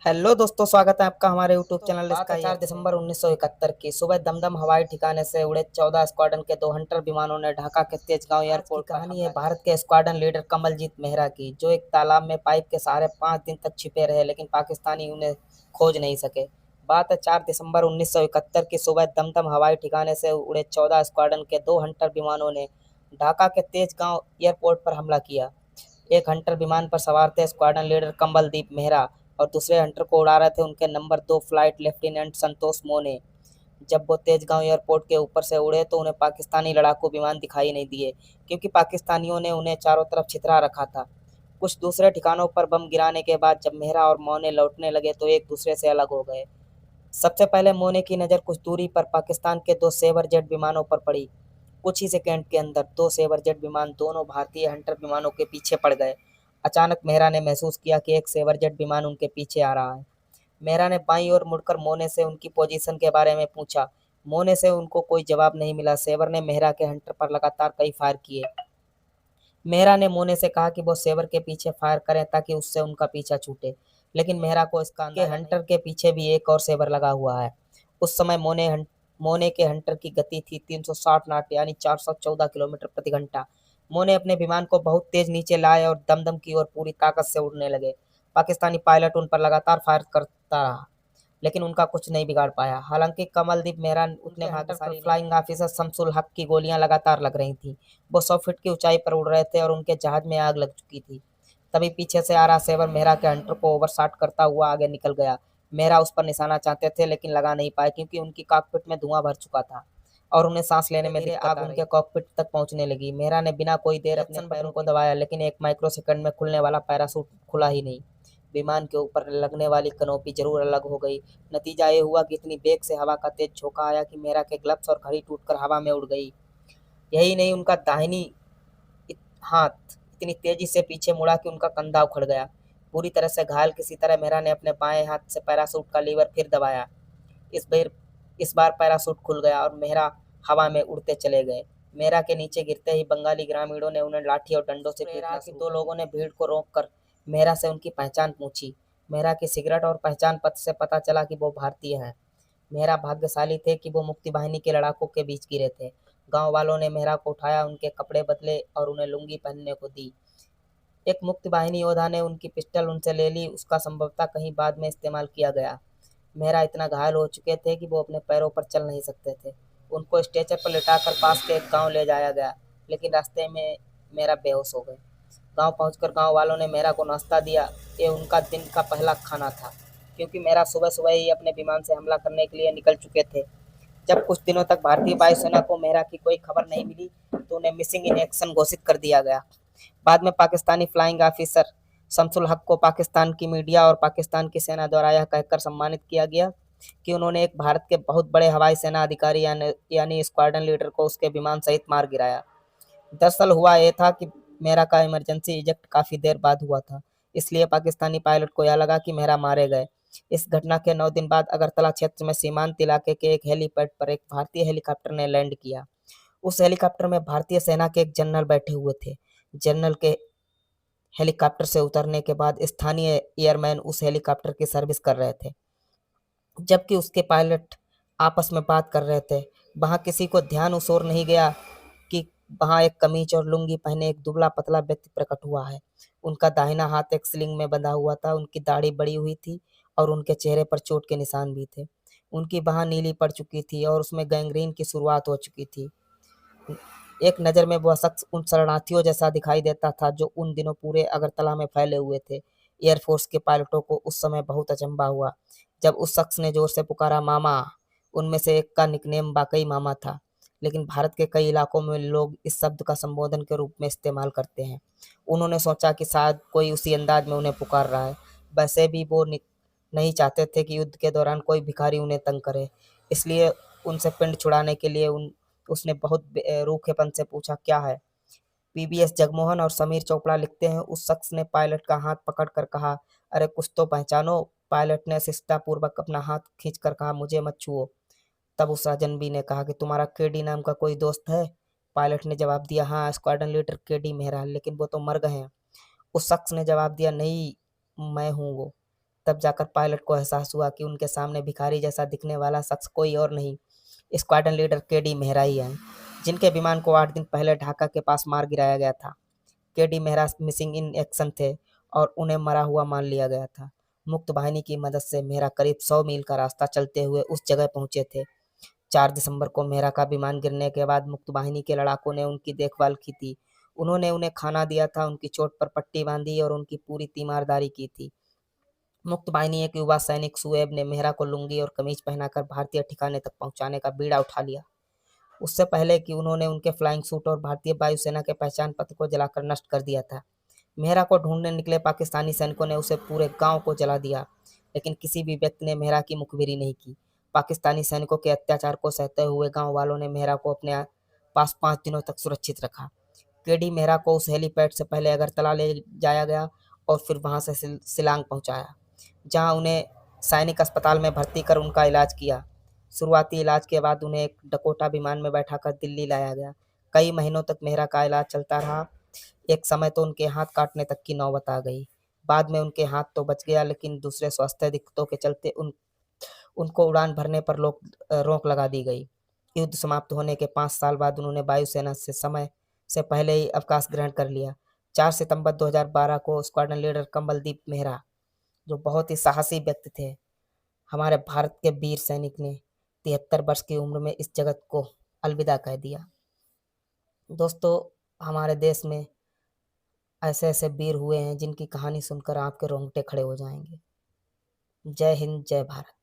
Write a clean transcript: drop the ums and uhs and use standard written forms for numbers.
Hello दोस्तों, स्वागत है आपका हमारे यूट्यूब चैनल। इसका 4 दिसंबर 1971 की सुबह दमदम हवाई ठिकाने से उड़े 14 स्क्वाड्रन के 2 हंटर विमानों ने ढाका के तेजगांव एयरपोर्ट की कहानी है भारत के स्क्वाड्रन लीडर कमलजीत मेहरा की, जो एक तालाब में पाइप के सहारे 5 दिन तक छिपे रहे, लेकिन पाकिस्तानी उन्हें खोज नहीं सके। बात है 4 दिसंबर 1971 की सुबह दमदम हवाई ठिकाने से उड़े 14 स्क्वाड्रन के 2 हंटर विमानों ने ढाका के तेजगांव एयरपोर्ट पर हमला किया। एक हंटर विमान पर सवार थे स्क्वाड्रन लीडर कमलदीप मेहरा, और दूसरे हंटर को उड़ा रहे थे उनके नंबर 2 फ्लाइट लेफ्टिनेंट संतोष मोने। जब वो तेजगांव एयरपोर्ट के ऊपर से उड़े तो उन्हें पाकिस्तानी लड़ाकू विमान दिखाई नहीं दिए, क्योंकि पाकिस्तानियों ने उन्हें चारों तरफ छितरा रखा था। कुछ दूसरे ठिकानों पर बम गिराने के बाद जब मेहरा और मोने लौटने लगे तो एक दूसरे से अलग हो गए। सबसे पहले मोने की नज़र कुछ दूरी पर पाकिस्तान के 2 सेवर जेट विमानों पर पड़ी। कुछ ही सेकंड के अंदर 2 सेवर जेट विमान दोनों भारतीय हंटर विमानों के पीछे पड़ गए। अचानक मेहरा ने महसूस किया कि एक सेवर जेट विमान उनके पीछे आ रहा है। मेहरा ने बाईं ओर मुड़कर मोने से उनकी पोजीशन के बारे में पूछा। मोने से उनको कोई जवाब नहीं मिला। सेवर ने मेहरा के हंटर पर लगातार कई फायर किए। मेहरा ने मोने से कहा कि वो सेवर के पीछे फायर करें ताकि उससे उनका पीछा छूटे, लेकिन मेहरा को इसका अंदाजा नहीं। हंटर के पीछे भी एक और सेवर लगा हुआ है। उस समय मोने के हंटर की गति थी 360 नाट यानी 414 किलोमीटर प्रति घंटा। मोने अपने विमान को बहुत तेज नीचे लाए और दमदम की ओर पूरी ताकत से उड़ने लगे। पाकिस्तानी पायलट उन पर लगातार फायर करता रहा, लेकिन उनका कुछ नहीं बिगाड़ पाया। हालांकि कमलदीप मेहरा उतने भाग्यशाली, फ्लाइंग ऑफिसर शमसुल हक की गोलियां लगातार लग रही थीं। वो 100 फीट की ऊंचाई पर उड़ रहे थे और उनके जहाज में आग लग चुकी थी। तभी पीछे से आ रहा सेवर मेहरा के हंटर को ओवरशॉट करता हुआ आगे निकल गया। मेहरा उस पर निशाना चाहते थे, लेकिन लगा नहीं पाए, क्योंकि उनकी कॉकपिट में धुआं भर चुका था और उन्हें सांस लेने में दिक्कत आ रही। आग उनके कॉकपिट तक पहुंचने लगी। मेहरा ने बिना कोई देर अपने पैरों को दबाया, लेकिन एक माइक्रो सेकंड में खुलने वाला पैराशूट खुला ही नहीं। विमान के ऊपर लगने वाली कनोपी जरूर अलग हो गई। नतीजा ये हुआ कि इतनी बेग से हवा का तेज झोंका आया कि मेहरा के ग्लव्स और घड़ी टूटकर हवा में उड़ गई। यही नहीं, उनका दाहिनी हाथ इतनी तेजी से पीछे मुड़ा कि उनका कंधा उखड़ गया। पूरी तरह से घायल किसी तरह मेहरा ने अपने बाएं हाथ से पैराशूट का लीवर फिर दबाया। इस बार इस बार पैराशूट खुल गया और मेहरा हवा में उड़ते चले गए। मेहरा के नीचे गिरते ही बंगाली ग्रामीणों ने उन्हें लाठी और डंडों से पीटना शुरू। 2 लोगों ने भीड़ को रोककर मेहरा से उनकी पहचान पूछी। मेहरा की सिगरेट और पहचान पत्र से पता चला कि वो भारतीय हैं। मेहरा भाग्यशाली थे कि वो मुक्ति वाहिनी के लड़ाकों के बीच गिरे थे। गांव वालों ने मेहरा को उठाया, उनके कपड़े बदले और उन्हें लुंगी पहनने को दी। एक मुक्ति वाहिनी योद्धा ने उनकी पिस्टल उनसे ले ली। उसका संभवतः कहीं बाद में इस्तेमाल किया गया। मेहरा इतना घायल हो चुके थे कि वो अपने पैरों पर चल नहीं सकते थे। उनको स्ट्रेचर पर लिटाकर पास के एक गांव ले जाया गया, लेकिन रास्ते में मेहरा बेहोश हो गए। गांव पहुंचकर गांव वालों ने मेहरा को नाश्ता दिया। ये उनका दिन का पहला खाना था, क्योंकि मेहरा सुबह सुबह ही अपने विमान से हमला करने के लिए निकल चुके थे। जब कुछ दिनों तक भारतीय वायुसेना को मेहरा की कोई खबर नहीं मिली तो उन्हें मिसिंग इन एक्शन घोषित कर दिया गया। बाद में पाकिस्तानी फ्लाइंग ऑफिसर शमसुल हक को पाकिस्तान की मीडिया और पाकिस्तान की सेना द्वारा यह कहकर सम्मानित किया गया कि उन्होंने एक भारत के बहुत बड़े हवाई सेना अधिकारी यानी स्क्वाड्रन लीडर को उसके विमान सहित मार गिराया। दरअसल हुआ ये था कि मेहरा का इमरजेंसी इजेक्ट काफी देर बाद हुआ था, इसलिए पाकिस्तानी पायलट को यह लगा कि मेहरा मारे गए। इस घटना के 9 दिन बाद अगरतला क्षेत्र में सीमांत इलाके के एक हेलीपैड पर एक भारतीय हेलीकॉप्टर ने लैंड किया। उस हेलीकॉप्टर में भारतीय सेना के एक जनरल बैठे हुए थे। जनरल के हेलीकॉप्टर से उतरने के बाद स्थानीय एयरमैन उस हेलीकॉप्टर की सर्विस कर रहे थे, जबकि उसके पायलट आपस में बात कर रहे थे। वहां किसी को ध्यान उस ओर नहीं गया कि वहां एक कमीज और लुंगी पहने एक दुबला पतला व्यक्ति प्रकट हुआ है। उनका दाहिना हाथ एक स्लिंग में बंधा हुआ था, उनकी दाढ़ी बड़ी हुई थी और उनके चेहरे पर चोट के निशान भी थे। उनकी बाह नीली पड़ चुकी थी और उसमें गैंग्रीन की शुरुआत हो चुकी थी। एक नज़र में वह शख्स उन शरणार्थियों जैसा दिखाई देता था जो उन दिनों पूरे अगरतला में फैले हुए थे। एयरफोर्स के पायलटों को उस समय बहुत अचंभा हुआ जब उस शख्स ने जोर से पुकारा, मामा। उनमें से एक का निकनेम वाकई मामा था, लेकिन भारत के कई इलाकों में लोग इस शब्द का संबोधन के रूप में इस्तेमाल करते हैं। उन्होंने सोचा कि शायद कोई उसी अंदाज में उन्हें पुकार रहा है। वैसे भी वो नहीं चाहते थे कि युद्ध के दौरान कोई भिखारी उन्हें तंग करे, इसलिए उनसे पिंड छुड़ाने के लिए उसने बहुत रूखेपन से पूछा, क्या है? पीबीएस जगमोहन और समीर चोपड़ा लिखते हैं, उस शख्स ने पायलट का हाथ पकड़कर कहा, अरे कुछ तो पहचानो। पायलट ने शिष्टापूर्वक अपना हाथ खींचकर कहा, मुझे मत छुओ। तब उस अजनबी ने कहा कि तुम्हारा केडी नाम का कोई दोस्त है? पायलट ने जवाब दिया, हाँ, स्क्वाड्रन लीडर केडी मेहरा, लेकिन वो तो मर गए हैं। उस शख्स ने जवाब दिया, नहीं, मैं हूँ वो। तब जाकर पायलट को एहसास हुआ कि उनके सामने भिखारी जैसा दिखने वाला शख्स कोई और नहीं, स्क्वाड्रन लीडर केडी मेहरा ही हैं, जिनके विमान को 8 दिन पहले ढाका के पास मार गिराया गया था। KD Mehra missing in action थे और उन्हें मरा हुआ मान लिया गया था। मुक्त वाहिनी की मदद से मेहरा करीब 100 मील का रास्ता चलते हुए उस जगह पहुंचे थे। 4 दिसंबर को मेहरा का विमान गिरने के बाद मुक्त वाहिनी के लड़ाकों ने उनकी देखभाल की थी। उन्होंने उन्हें खाना दिया था, उनकी चोट पर पट्टी बांधी और उनकी पूरी तीमारदारी की थी। मुक्त वाहिनी एक युवा सैनिक सुएब ने मेहरा को लुंगी और कमीज पहनाकर भारतीय ठिकाने तक पहुंचाने का बीड़ा उठा लिया। उससे पहले कि उन्होंने उनके फ्लाइंग सूट और भारतीय वायुसेना के पहचान पत्र को जलाकर नष्ट कर दिया था। मेहरा को ढूंढने निकले पाकिस्तानी सैनिकों ने उसे पूरे गांव को जला दिया, लेकिन किसी भी व्यक्ति ने मेहरा की मुखबिरी नहीं की। पाकिस्तानी सैनिकों के अत्याचार को सहते हुए गांव वालों ने मेहरा को अपने पास 5 दिनों तक सुरक्षित रखा। केडी मेहरा को उस हेलीपैड से पहले अगरतला ले जाया गया और फिर वहां से शिलांग पहुंचाया, जहां उन्हें सैनिक अस्पताल में भर्ती कर उनका इलाज किया। शुरुआती इलाज के बाद उन्हें एक डकोटा विमान में बैठाकर दिल्ली लाया गया। कई महीनों तक मेहरा का इलाज चलता रहा। एक समय तो उनके हाथ काटने तक की नौबत आ गई। बाद में उनके हाथ तो बच गया, लेकिन दूसरे स्वास्थ्य दिक्कतों के चलते उनको उड़ान भरने पर रोक लगा दी गई। युद्ध समाप्त होने के 5 साल बाद उन्होंने वायुसेना से समय से पहले ही अवकाश ग्रहण कर लिया। 4 सितंबर 2012 को स्क्वाड्रन लीडर कमलदीप मेहरा, जो बहुत ही साहसी व्यक्ति थे, हमारे भारत के वीर सैनिक ने 73 वर्ष की उम्र में इस जगत को अलविदा कह दिया। दोस्तों, हमारे देश में ऐसे ऐसे वीर हुए हैं जिनकी कहानी सुनकर आपके रोंगटे खड़े हो जाएंगे। जय हिंद, जय भारत।